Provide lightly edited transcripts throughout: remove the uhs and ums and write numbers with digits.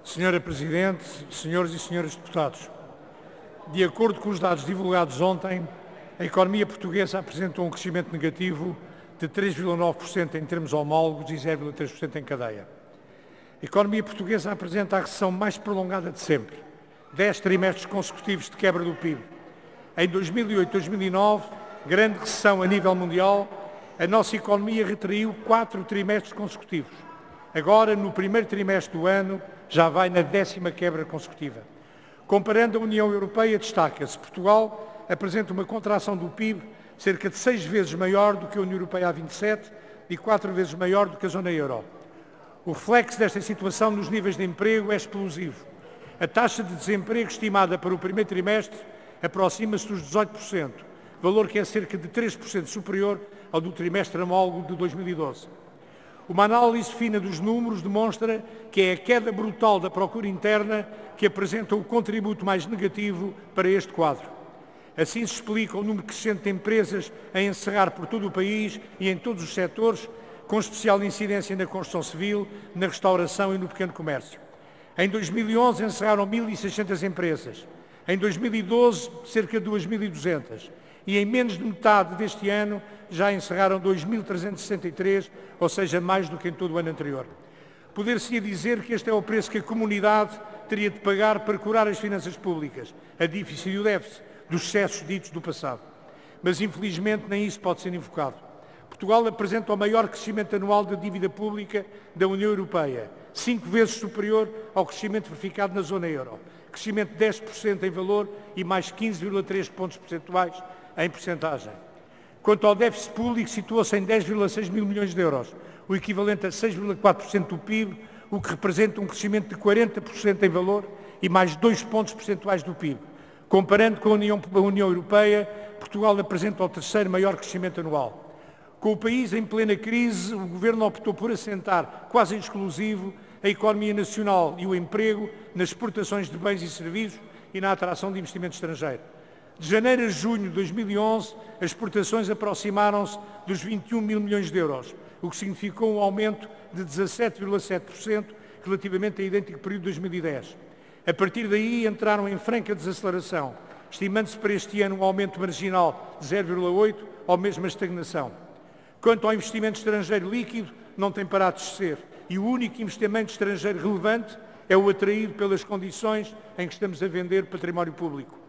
Senhora Presidente, senhores e senhoras deputados, de acordo com os dados divulgados ontem, a economia portuguesa apresentou um crescimento negativo de 3,9% em termos homólogos e 0,3% em cadeia. A economia portuguesa apresenta a recessão mais prolongada de sempre, 10 trimestres consecutivos de quebra do PIB. Em 2008-2009, grande recessão a nível mundial, a nossa economia retraiu 4 trimestres consecutivos. Agora, no primeiro trimestre do ano, já vai na 10ª quebra consecutiva. Comparando a União Europeia, destaca-se Portugal apresenta uma contração do PIB cerca de 6 vezes maior do que a União Europeia a 27 e 4 vezes maior do que a zona euro. O reflexo desta situação nos níveis de emprego é explosivo. A taxa de desemprego estimada para o primeiro trimestre aproxima-se dos 18%, valor que é cerca de 3% superior ao do trimestre homólogo de 2012. Uma análise fina dos números demonstra que é a queda brutal da procura interna que apresenta o contributo mais negativo para este quadro. Assim se explica o número crescente de empresas a encerrar por todo o país e em todos os setores, com especial incidência na construção civil, na restauração e no pequeno comércio. Em 2011 encerraram 1.600 empresas, em 2012 cerca de 2.200 e em menos de metade deste ano já encerraram 2.363, ou seja, mais do que em todo o ano anterior. Poder-se-ia dizer que este é o preço que a comunidade teria de pagar para curar as finanças públicas, a dívida e o déficit, dos excessos ditos do passado. Mas, infelizmente, nem isso pode ser invocado. Portugal apresenta o maior crescimento anual da dívida pública da União Europeia, 5 vezes superior ao crescimento verificado na zona euro. Crescimento de 10% em valor e mais 15,3 pontos percentuais em percentagem. Quanto ao déficit público, situa-se em 10,6 mil milhões de euros, o equivalente a 6,4% do PIB, o que representa um crescimento de 40% em valor e mais 2 pontos percentuais do PIB. Comparando com a União Europeia, Portugal apresenta o terceiro maior crescimento anual. Com o país em plena crise, o Governo optou por assentar, quase em exclusivo, a economia nacional e o emprego nas exportações de bens e serviços e na atração de investimento estrangeiro. De janeiro a junho de 2011, as exportações aproximaram-se dos 21 mil milhões de euros, o que significou um aumento de 17,7% relativamente a idêntico período de 2010. A partir daí entraram em franca desaceleração, estimando-se para este ano um aumento marginal de 0,8% ou mesmo a estagnação. Quanto ao investimento estrangeiro líquido, não tem parado de descer e o único investimento estrangeiro relevante é o atraído pelas condições em que estamos a vender património público.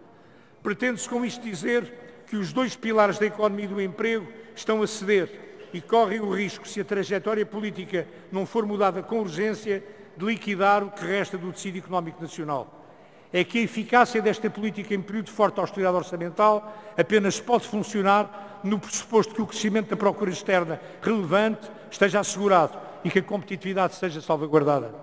Pretende-se com isto dizer que os dois pilares da economia e do emprego estão a ceder e correm o risco, se a trajetória política não for mudada com urgência, de liquidar o que resta do tecido económico nacional. É que a eficácia desta política em período de forte austeridade orçamental apenas pode funcionar no pressuposto que o crescimento da procura externa relevante esteja assegurado e que a competitividade seja salvaguardada.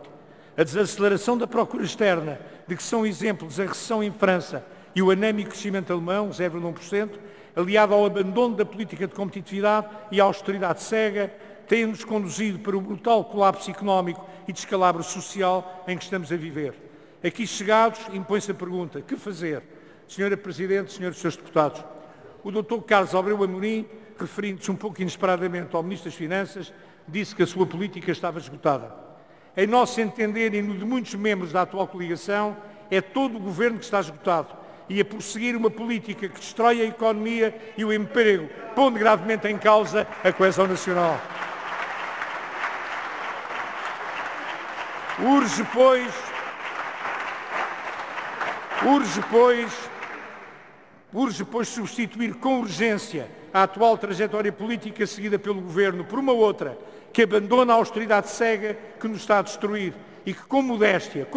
A desaceleração da procura externa, de que são exemplos a recessão em França e o anémico crescimento alemão, 0,1%, aliado ao abandono da política de competitividade e à austeridade cega, tem-nos conduzido para o brutal colapso económico e descalabro social em que estamos a viver. Aqui chegados, impõe-se a pergunta: que fazer? Senhora Presidente, senhores e senhores deputados, o Dr. Carlos Albreu Amorim, referindo-se um pouco inesperadamente ao Ministro das Finanças, disse que a sua política estava esgotada. Em nosso entender e no de muitos membros da atual coligação, é todo o Governo que está esgotado e a prosseguir uma política que destrói a economia e o emprego, pondo gravemente em causa a coesão nacional. Urge, pois, substituir com urgência a atual trajetória política seguida pelo Governo por uma outra que abandona a austeridade cega que nos está a destruir e que, com modéstia,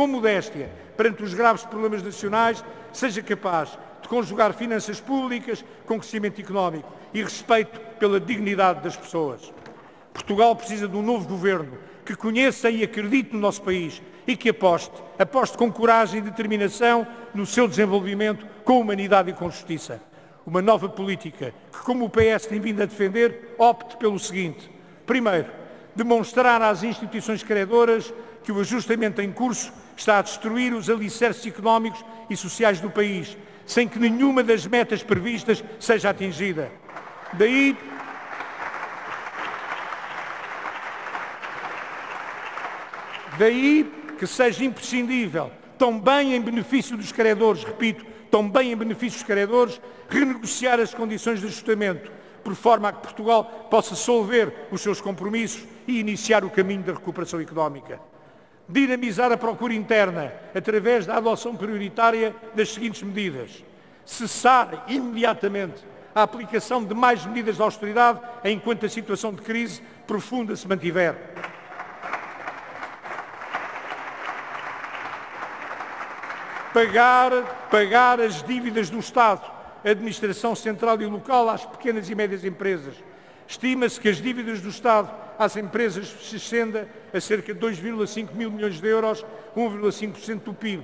perante os graves problemas nacionais, seja capaz de conjugar finanças públicas com crescimento económico e respeito pela dignidade das pessoas. Portugal precisa de um novo Governo que conheça e acredite no nosso país e que aposte com coragem e determinação no seu desenvolvimento com humanidade e com justiça. Uma nova política que, como o PS tem vindo a defender, opte pelo seguinte: primeiro, demonstrar às instituições credoras que o ajustamento em curso está a destruir os alicerces económicos e sociais do país, sem que nenhuma das metas previstas seja atingida. Daí que seja imprescindível, também em benefício dos credores, repito, também em benefício dos credores, renegociar as condições de ajustamento, por forma a que Portugal possa solver os seus compromissos e iniciar o caminho da recuperação económica. Dinamizar a procura interna através da adoção prioritária das seguintes medidas. Cessar imediatamente a aplicação de mais medidas de austeridade enquanto a situação de crise profunda se mantiver. Pagar as dívidas do Estado, administração central e local, às pequenas e médias empresas. Estima-se que as dívidas do Estado às empresas se estenda a cerca de 2,5 mil milhões de euros, 1,5% do PIB,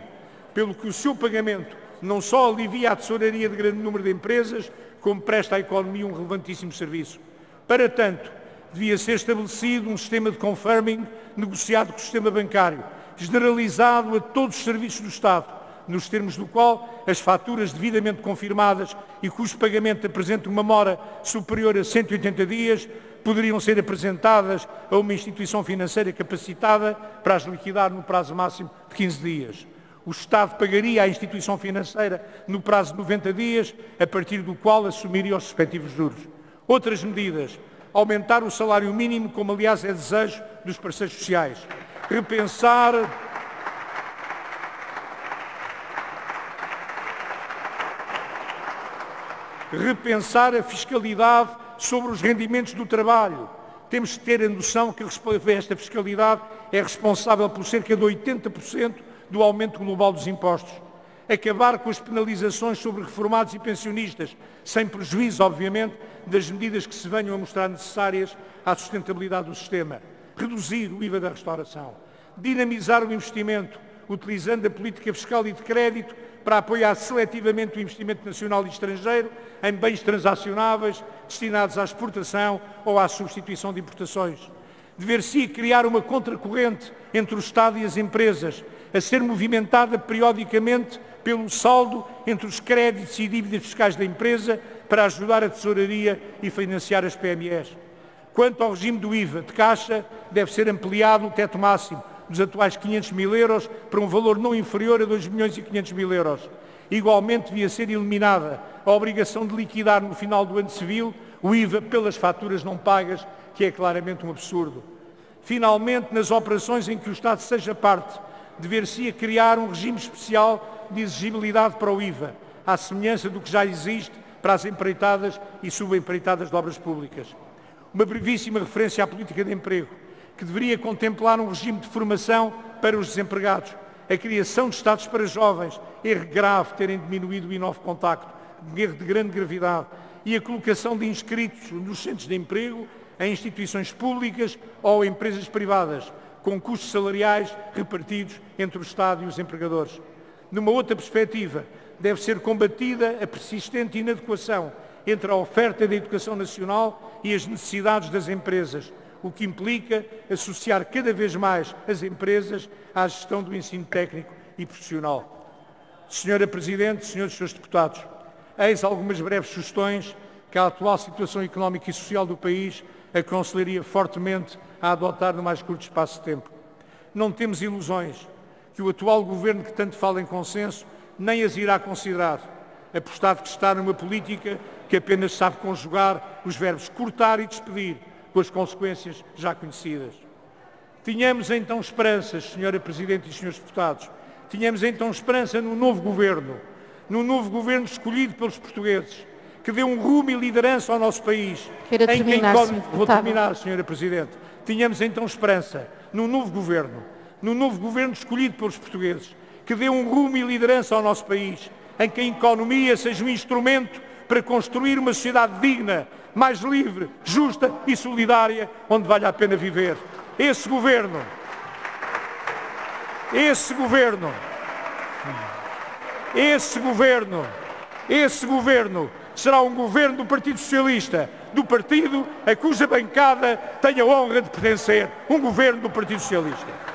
pelo que o seu pagamento não só alivia a tesouraria de grande número de empresas, como presta à economia um relevantíssimo serviço. Para tanto, devia ser estabelecido um sistema de confirming negociado com o sistema bancário, generalizado a todos os serviços do Estado, nos termos do qual as faturas devidamente confirmadas e cujo pagamento apresenta uma mora superior a 180 dias poderiam ser apresentadas a uma instituição financeira capacitada para as liquidar no prazo máximo de 15 dias. O Estado pagaria à instituição financeira no prazo de 90 dias, a partir do qual assumiria os respectivos juros. Outras medidas. Aumentar o salário mínimo, como aliás é desejo dos parceiros sociais. Repensar a fiscalidade sobre os rendimentos do trabalho. Temos que ter a noção que esta fiscalidade é responsável por cerca de 80% do aumento global dos impostos. Acabar com as penalizações sobre reformados e pensionistas, sem prejuízo, obviamente, das medidas que se venham a mostrar necessárias à sustentabilidade do sistema. Reduzir o IVA da restauração. Dinamizar o investimento, utilizando a política fiscal e de crédito para apoiar seletivamente o investimento nacional e estrangeiro em bens transacionáveis destinados à exportação ou à substituição de importações. Dever-se criar uma contracorrente entre o Estado e as empresas, a ser movimentada periodicamente pelo saldo entre os créditos e dívidas fiscais da empresa para ajudar a tesouraria e financiar as PMEs. Quanto ao regime do IVA de caixa, deve ser ampliado o teto máximo dos atuais 500 mil euros para um valor não inferior a 2 milhões e 500 mil euros. Igualmente, devia ser eliminada a obrigação de liquidar no final do ano civil o IVA pelas faturas não pagas, que é claramente um absurdo. Finalmente, nas operações em que o Estado seja parte, dever-se criar um regime especial de exigibilidade para o IVA, à semelhança do que já existe para as empreitadas e subempreitadas de obras públicas. Uma brevíssima referência à política de emprego, que deveria contemplar um regime de formação para os desempregados, a criação de estados para jovens, erro grave terem diminuído o I9 Contacto, erro de grande gravidade, e a colocação de inscritos nos centros de emprego em instituições públicas ou empresas privadas, com custos salariais repartidos entre o Estado e os empregadores. Numa outra perspectiva, deve ser combatida a persistente inadequação entre a oferta da educação nacional e as necessidades das empresas, o que implica associar cada vez mais as empresas à gestão do ensino técnico e profissional. Senhora Presidente, senhores e senhores deputados, eis algumas breves sugestões que a atual situação económica e social do país aconselharia fortemente a adotar no mais curto espaço de tempo. Não temos ilusões que o atual governo, que tanto fala em consenso, nem as irá considerar, apostado que está numa política que apenas sabe conjugar os verbos cortar e despedir, com as consequências já conhecidas. Tínhamos então esperanças, Senhora Presidente e senhores deputados, tínhamos então esperança num novo governo escolhido pelos portugueses, que dê um rumo e liderança ao nosso país. Vou terminar, Senhora Presidente. Tínhamos então esperança num novo governo escolhido pelos portugueses, que dê um rumo e liderança ao nosso país, em que a economia seja um instrumento para construir uma sociedade digna, mais livre, justa e solidária, onde vale a pena viver. Esse governo será um governo do Partido Socialista, do partido a cuja bancada tenho a honra de pertencer, um governo do Partido Socialista.